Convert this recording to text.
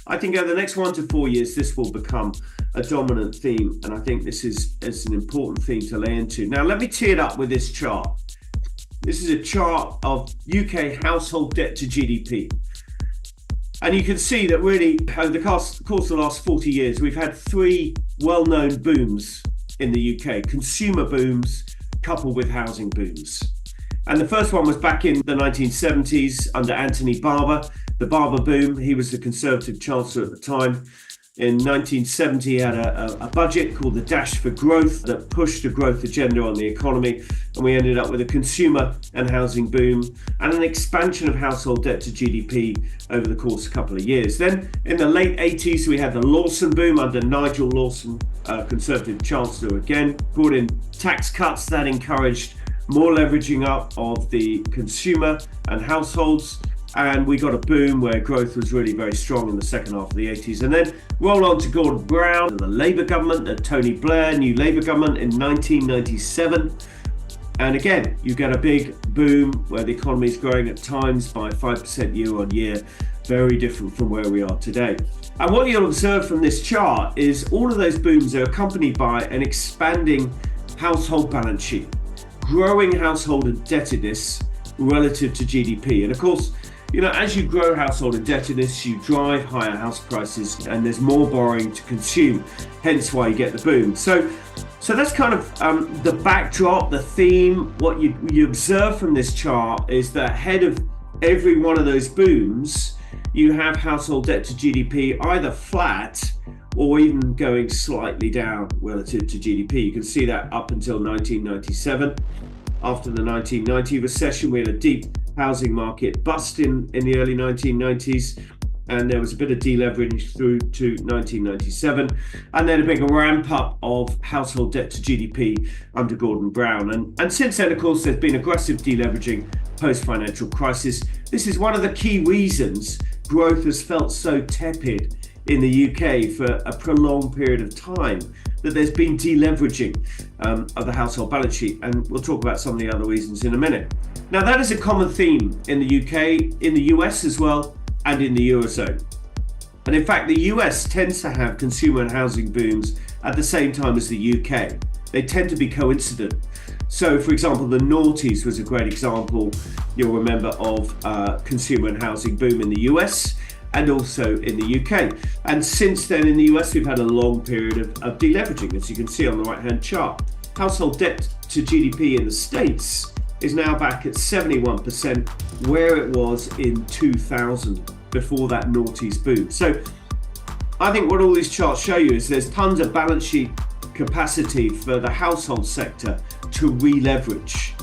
I think over the next 1 to 4 years, this will become a dominant theme. And I think this is an important theme to lay into. Now, let me tee it up with this chart. This is a chart of UK household debt to GDP. And you can see that really over the course of the last 40 years, we've had three well-known booms in the UK, consumer booms coupled with housing booms. And the first one was back in the 1970s under Anthony Barber, the Barber boom. He was the Conservative Chancellor at the time. In 1970, he had a budget called the Dash for Growth that pushed a growth agenda on the economy. And we ended up with a consumer and housing boom and an expansion of household debt to GDP over the course of a couple of years. Then in the late 80s, we had the Lawson boom under Nigel Lawson, Conservative Chancellor again, brought in tax cuts that encouraged more leveraging up of the consumer and households. And we got a boom where growth was really very strong in the second half of the 80s. And then roll on to Gordon Brown and the Labour government, the Tony Blair new Labour government in 1997. And again, you get a big boom where the economy is growing at times by 5% year on year, very different from where we are today. And what you'll observe from this chart is all of those booms are accompanied by an expanding household balance sheet, growing household indebtedness relative to GDP. And of course, as you grow household indebtedness, you drive higher house prices and there's more borrowing to consume, hence why you get the boom. So that's kind of the backdrop, the theme. What you observe from this chart is that ahead of every one of those booms, you have household debt to GDP either flat or even going slightly down relative to GDP. You can see that up until 1997. After the 1990 recession, we had a deep housing market bust in the early 1990s, and there was a bit of deleveraging through to 1997, and then a big ramp up of household debt to GDP under Gordon Brown. And since then, of course, there's been aggressive deleveraging post-financial crisis. This is one of the key reasons growth has felt so tepid in the UK for a prolonged period of time, that there's been deleveraging of the household balance sheet. And we'll talk about some of the other reasons in a minute. Now, that is a common theme in the UK, in the US as well, and in the Eurozone. And in fact, the US tends to have consumer and housing booms at the same time as the UK. They tend to be coincident. So, for example, the noughties was a great example, you'll remember, of consumer and housing boom in the US and also in the UK. And since then in the US, we've had a long period of deleveraging, as you can see on the right-hand chart. Household debt to GDP in the States is now back at 71%, where it was in 2000, before that noughties boom. So I think what all these charts show you is there's tons of balance sheet capacity for the household sector to re-leverage.